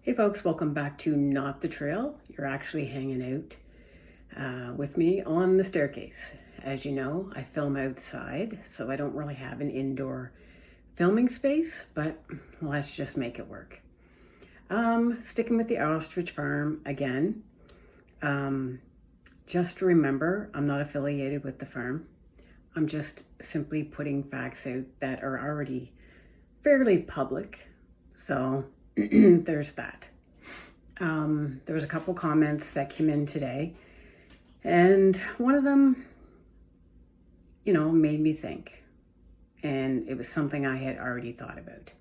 Hey folks, welcome back to Not the Trail. You're actually hanging out with me on the staircase. As you know, I film outside, so I don't really have an indoor filming space, but let's just make it work. Sticking with the Ostrich farm again. Just remember, I'm not affiliated with the farm. I'm just simply putting facts out that are already fairly public. So there's that. There was a couple comments that came in today, and one of them, made me think, and it was something I had already thought about.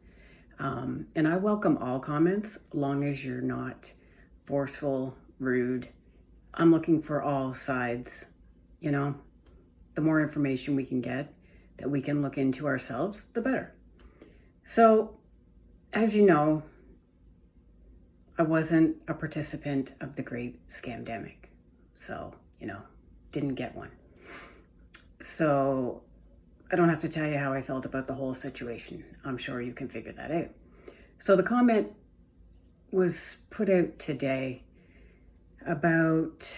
And I welcome all comments, long as you're not forceful, rude. I'm looking for all sides. The more information we can get that we can look into ourselves, the better. So, as you know, I wasn't a participant of the great scamdemic. So, didn't get one. So I don't have to tell you how I felt about the whole situation. I'm sure you can figure that out. So the comment was put out today about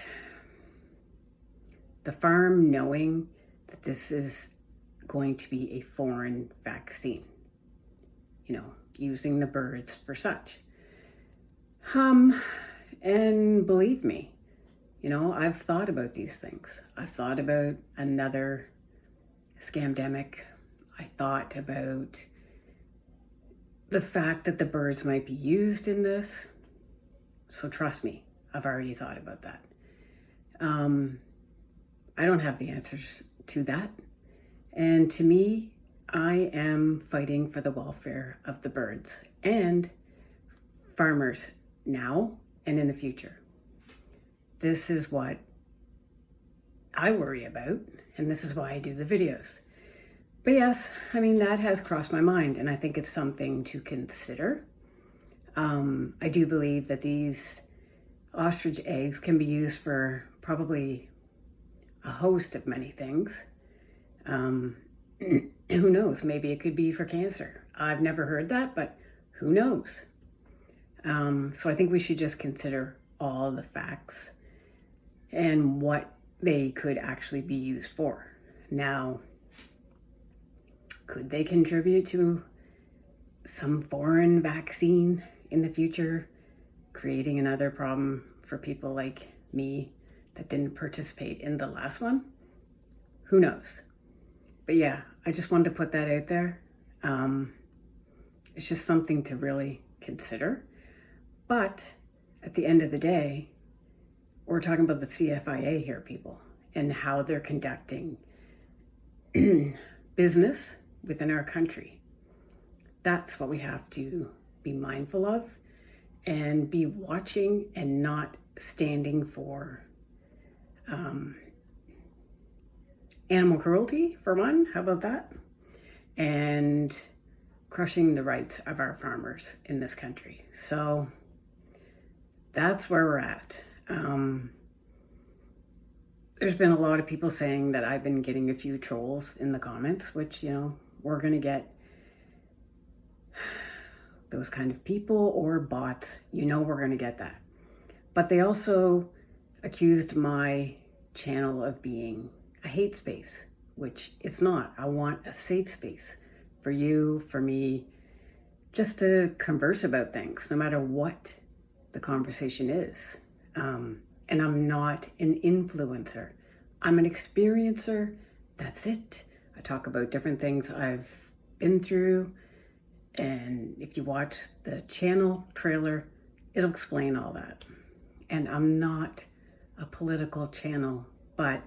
the farm knowing that this is going to be a foreign vaccine, using the birds for such. And believe me, I've thought about these things. I've thought about another scamdemic. I thought about the fact that the birds might be used in this. So trust me, I've already thought about that. I don't have the answers to that. And to me, I am fighting for the welfare of the birds and farmers now and in the future. This is what I worry about, and this is why I do the videos. But yes, that has crossed my mind, and I think it's something to consider. I do believe that these ostrich eggs can be used for probably a host of many things. Who knows? Maybe it could be for cancer. I've never heard that, but who knows? So I think we should just consider all the facts and what they could actually be used for. Now, could they contribute to some foreign vaccine in the future, creating another problem for people like me that didn't participate in the last one? Who knows? But yeah, I just wanted to put that out there. It's just something to really consider. But at the end of the day, we're talking about the CFIA here, people, and how they're conducting business within our country. That's what we have to be mindful of and be watching and not standing for animal cruelty, for one. How about that? And crushing the rights of our farmers in this country. So that's where we're at. There's been a lot of people saying that I've been getting a few trolls in the comments, which, we're going to get those kind of people or bots. We're going to get that. But they also accused my channel of being a hate space, which it's not. I want a safe space for you, for me, just to converse about things, no matter what the conversation is. And I'm not an influencer. I'm an experiencer. That's it. I talk about different things I've been through. And if you watch the channel trailer, it'll explain all that. And I'm not a political channel, but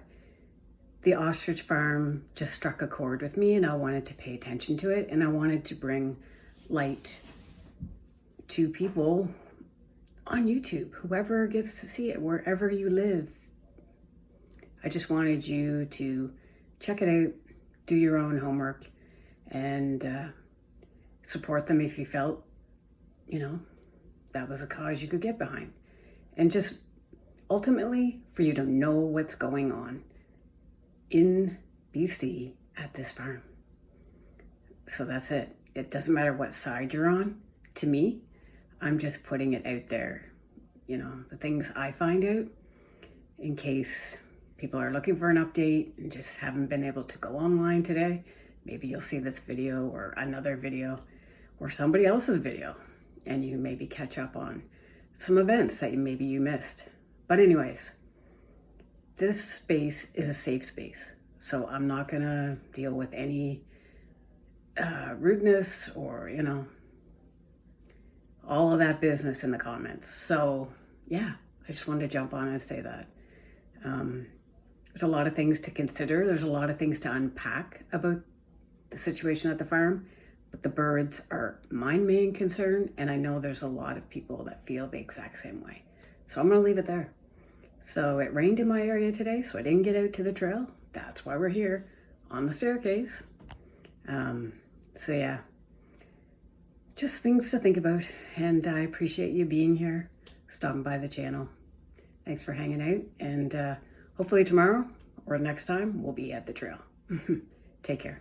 the ostrich farm just struck a chord with me, and I wanted to pay attention to it. And I wanted to bring light to people on YouTube, whoever gets to see it, wherever you live. I just wanted you to check it out, do your own homework, and support them if you felt, that was a cause you could get behind. And just ultimately for you to know what's going on in BC at this farm. So that's it. It doesn't matter what side you're on. To me, I'm just putting it out there, you know, the things I find out in case people are looking for an update and just haven't been able to go online today. Maybe you'll see this video or another video or somebody else's video, and you maybe catch up on some events that maybe you missed. But anyways, this space is a safe space. So I'm not gonna deal with any rudeness or, you know, all of that business in the comments. So yeah, I just wanted to jump on and say that. There's a lot of things to consider. There's a lot of things to unpack about the situation at the farm, but the birds are my main concern, and I know there's a lot of people that feel the exact same way. So I'm gonna leave it there. So it rained in my area today, so I didn't get out to the trail. That's why we're here on the staircase. So yeah, just things to think about, and I appreciate you being here, stopping by the channel. Thanks for hanging out, and hopefully tomorrow or next time we'll be at the trail. Take care.